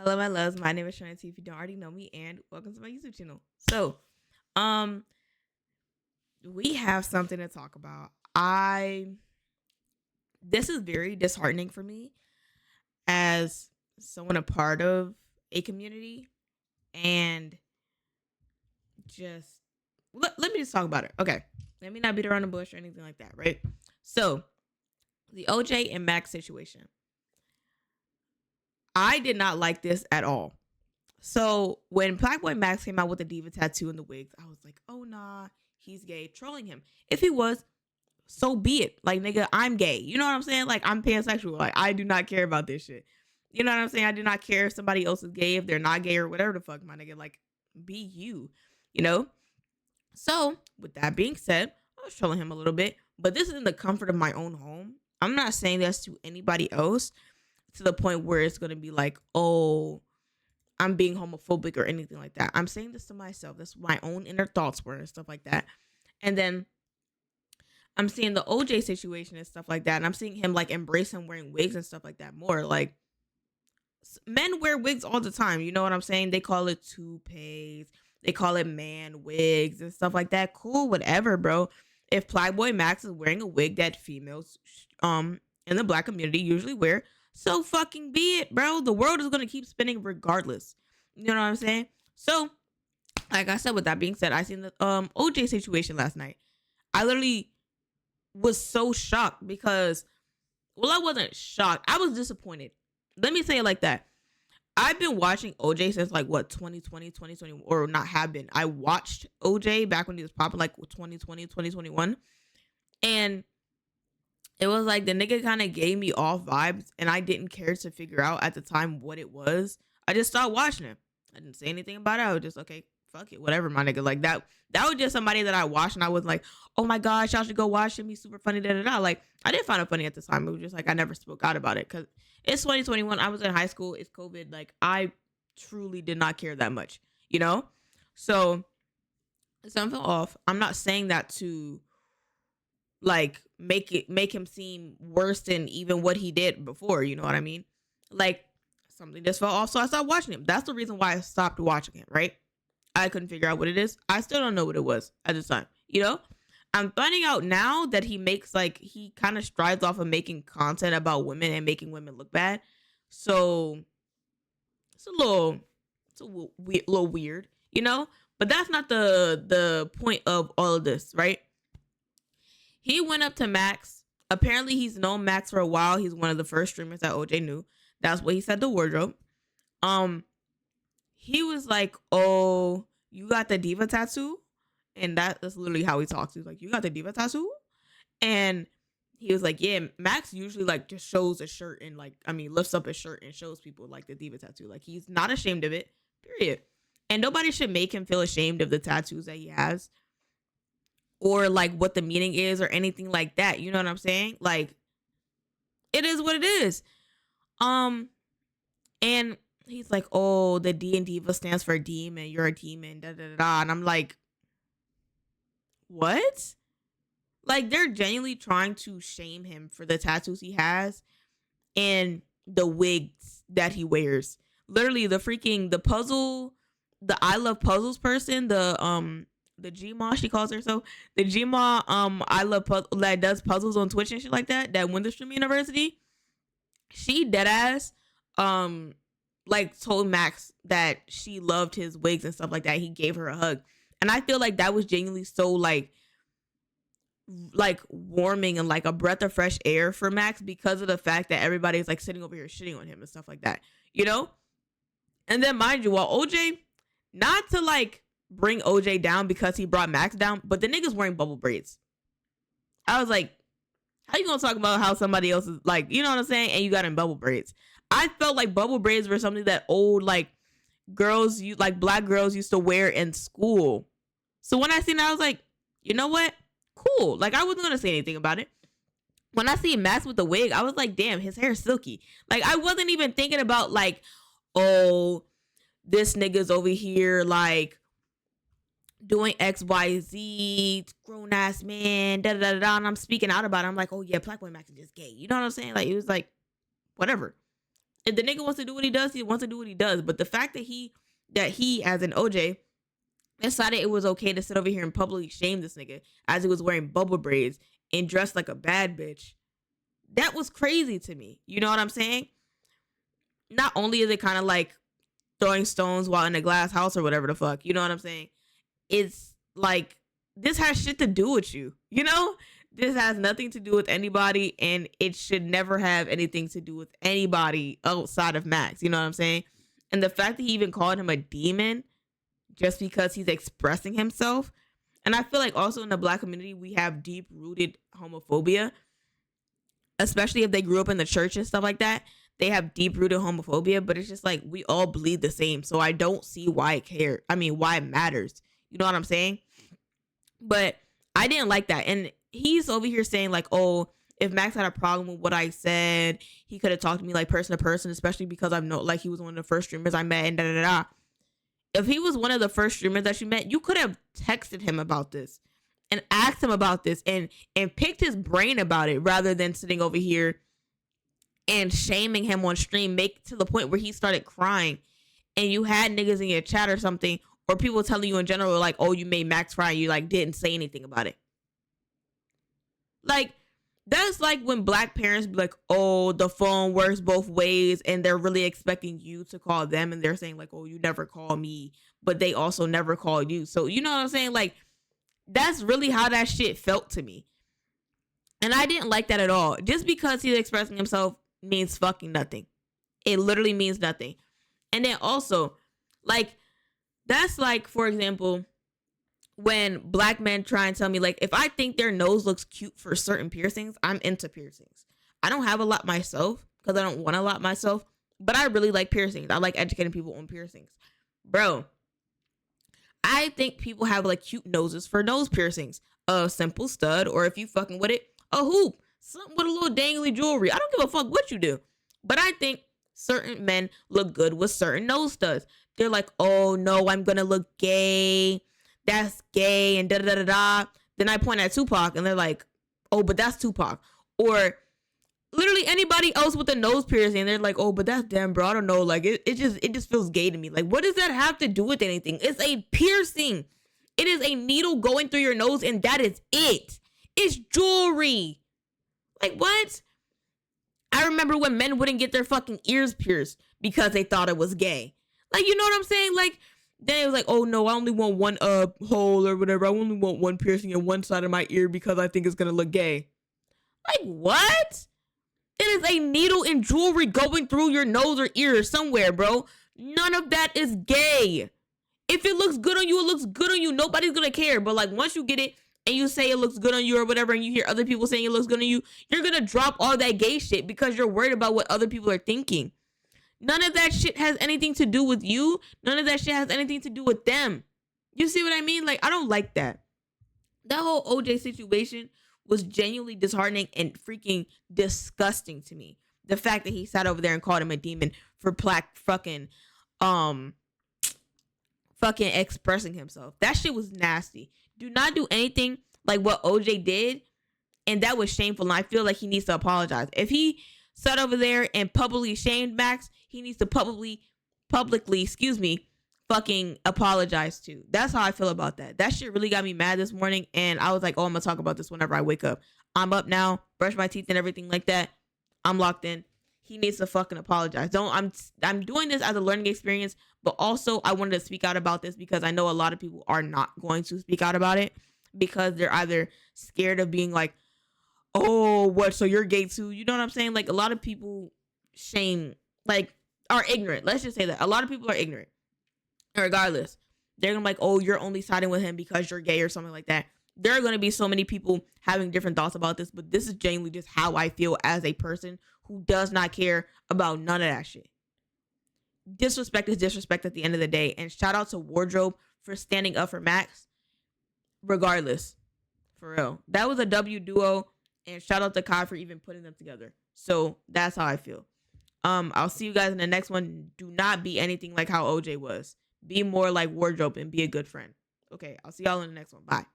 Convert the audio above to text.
Hello, my loves. My name is Shanti. If you don't already know me, and welcome to my YouTube channel. So, um, we have something to talk about. This is very disheartening for me as someone a part of a community, and just let me just talk about it. Okay, let me not beat around the bush or anything like that, right? So, the OJ and Max situation. I did not like this at all. So when Black Boy Max came out with the diva tattoo and the wigs, I was like, oh nah, he's gay, trolling him. If he was, so be it. Like, nigga, I'm gay. You know what I'm saying? Like, I'm pansexual. Like, I do not care about this shit. You know what I'm saying? I do not care if somebody else is gay, if they're not gay or whatever the fuck, my nigga. Like, be you, you know? So, with that being said, I was trolling him a little bit, but this is in the comfort of my own home. I'm not saying this to anybody else to the point where it's going to be like, oh, I'm being homophobic or anything like that. I'm saying this to myself. That's what my own inner thoughts were and stuff like that. And then I'm seeing the OJ situation and stuff like that. And I'm seeing him like embrace him wearing wigs and stuff like that more. Like, men wear wigs all the time. You know what I'm saying? They call it toupees. They call it man wigs and stuff like that. Cool, whatever, bro. If Playboy Max is wearing a wig that females in the black community usually wear, so fucking be it, bro. The world is gonna keep spinning regardless. You know what I'm saying? So, like I said, with that being said, I seen the OJ situation last night. I literally was so shocked because, well, I wasn't shocked. I was disappointed. Let me say it like that. I've been watching OJ since like what 2020, 2020, or not have been. I watched OJ back when he was popping like 2020, 2021. And it was like the nigga kind of gave me off vibes and I didn't care to figure out at the time what it was. I just started watching him. I didn't say anything about it. I was just okay, fuck it, whatever, my nigga. Like that was just somebody that I watched and I was like, oh my gosh, y'all should go watch him. He's super funny, da da da. Like I didn't find it funny at the time. It was just like I never spoke out about it because it's 2021. I was in high school. It's COVID. Like I truly did not care that much, you know? So something off. I'm not saying that to like make him seem worse than even what he did before, you know what I mean? Like something just fell off, so I stopped watching him. That's the reason why I stopped watching him, right? I couldn't figure out what it is. I still don't know what it was at the time, you know? I'm finding out now that he makes like he kind of strides off of making content about women and making women look bad. So it's a little weird, you know? But that's not the point of all of this, right? He went up to Max. Apparently, he's known Max for a while. He's one of the first streamers that OJ knew. That's what he said to Wardrobe. Um, he was like, "Oh, you got the diva tattoo," and that's literally how he talks. He's like, "You got the diva tattoo," and he was like, "Yeah." Max usually like just shows a shirt and like, I mean, lifts up his shirt and shows people like the diva tattoo. Like he's not ashamed of it. Period. And nobody should make him feel ashamed of the tattoos that he has or like what the meaning is or anything like that. You know what I'm saying? Like it is what it is. Um and he's like, "Oh, the D and diva stands for demon. You're a demon." Da da da da. And I'm like, "What?" Like they're genuinely trying to shame him for the tattoos he has and the wigs that he wears. Literally the puzzle, the I love puzzles person, the Gma, she calls herself the Gma. I love puzzle that does puzzles on Twitch and shit like that. That went to Stream University. She dead ass, um, like told Max that she loved his wigs and stuff like that. He gave her a hug, and I feel like that was genuinely so like warming and like a breath of fresh air for Max because of the fact that everybody's like sitting over here shitting on him and stuff like that, you know? And then mind you, while OJ, not to like bring OJ down because he brought Max down, but the nigga's wearing bubble braids. I was like, how you gonna talk about how somebody else is like, you know what I'm saying? And you got in bubble braids. I felt like bubble braids were something that old like girls, you like black girls used to wear in school. So when I seen that, I was like, you know what? Cool. Like I wasn't gonna say anything about it. When I see Max with the wig, I was like, damn, his hair is silky. Like I wasn't even thinking about like, oh, this nigga's over here like doing XYZ, grown ass man, da da da da. And I'm speaking out about it. I'm like, oh yeah, Black Boy Max is just gay. You know what I'm saying? Like it was like, whatever. If the nigga wants to do what he does, he wants to do what he does. But the fact that he as an OJ decided it was okay to sit over here and publicly shame this nigga as he was wearing bubble braids and dressed like a bad bitch, that was crazy to me. You know what I'm saying? Not only is it kind of like throwing stones while in a glass house or whatever the fuck, you know what I'm saying? It's like, this has shit to do with you, you know? This has nothing to do with anybody, and it should never have anything to do with anybody outside of Max, you know what I'm saying? And the fact that he even called him a demon just because he's expressing himself. And I feel like also in the Black community, we have deep-rooted homophobia, especially if they grew up in the church and stuff like that. They have deep-rooted homophobia, but it's just like, we all bleed the same. So I don't see why it matters. You know what I'm saying? But I didn't like that. And he's over here saying like, oh, if Max had a problem with what I said, he could have talked to me like person to person, especially because like he was one of the first streamers I met and da da da. If he was one of the first streamers that you met, you could have texted him about this and asked him about this and picked his brain about it rather than sitting over here and shaming him on stream, make to the point where he started crying and you had niggas in your chat or something, or people telling you in general, like, oh, you made Max cry, you like didn't say anything about it. Like, that's like when Black parents be like, oh, the phone works both ways, and they're really expecting you to call them, and they're saying like, oh, you never call me, but they also never call you. So you know what I'm saying? Like, that's really how that shit felt to me. And I didn't like that at all. Just because he's expressing himself means fucking nothing. It literally means nothing. And then also, like, that's like, for example, when Black men try and tell me, like, if I think their nose looks cute for certain piercings, I'm into piercings. I don't have a lot myself because I don't want a lot myself, but I really like piercings. I like educating people on piercings. Bro, I think people have like cute noses for nose piercings. A simple stud, or if you fucking with it, a hoop. Something with a little dangly jewelry. I don't give a fuck what you do. But I think certain men look good with certain nose studs. They're like, oh no, I'm gonna look gay. That's gay and da da da da. Then I point at Tupac and they're like, oh, but that's Tupac. Or literally anybody else with a nose piercing, they're like, oh, but that's damn, bro. I don't know. Like it just feels gay to me. Like, what does that have to do with anything? It's a piercing. It is a needle going through your nose, and that is it. It's jewelry. Like, what? I remember when men wouldn't get their fucking ears pierced because they thought it was gay. Like, you know what I'm saying? Like, then it was like, oh no, I only want one hole or whatever. I only want one piercing in one side of my ear because I think it's gonna look gay. Like, what? It is a needle and jewelry going through your nose or ear somewhere, bro. None of that is gay. If it looks good on you, it looks good on you. Nobody's gonna care. But like, once you get it and you say it looks good on you or whatever, and you hear other people saying it looks good on you, you're gonna drop all that gay shit because you're worried about what other people are thinking. None of that shit has anything to do with you. None of that shit has anything to do with them. You see what I mean? Like, I don't like that. That whole OJ situation was genuinely disheartening and freaking disgusting to me. The fact that he sat over there and called him a demon for fucking expressing himself. That shit was nasty. Do not do anything like what OJ did, and that was shameful. And I feel like he needs to apologize. If he sat over there and publicly shamed Max, he needs to publicly, fucking apologize too. That's how I feel about that. That shit really got me mad this morning, and I was like, oh, I'm gonna talk about this whenever I wake up. I'm up now, brush my teeth and everything like that. I'm locked in. He needs to fucking apologize. I'm doing this as a learning experience, but also I wanted to speak out about this because I know a lot of people are not going to speak out about it because they're either scared of being like, oh, what, so you're gay too? You know what I'm saying? Like, a lot of people are ignorant. Let's just say that. A lot of people are ignorant. And regardless, they're gonna be like, oh, you're only siding with him because you're gay or something like that. There are gonna be so many people having different thoughts about this, but this is genuinely just how I feel as a person who does not care about none of that shit. Disrespect is disrespect at the end of the day. And shout out to Wardrobe for standing up for Max. Regardless. For real. That was a W duo. And shout out to Kai for even putting them together. So that's how I feel. I'll see you guys in the next one. Do not be anything like how OJ was. Be more like Wardrobe and be a good friend. Okay, I'll see y'all in the next one. Bye.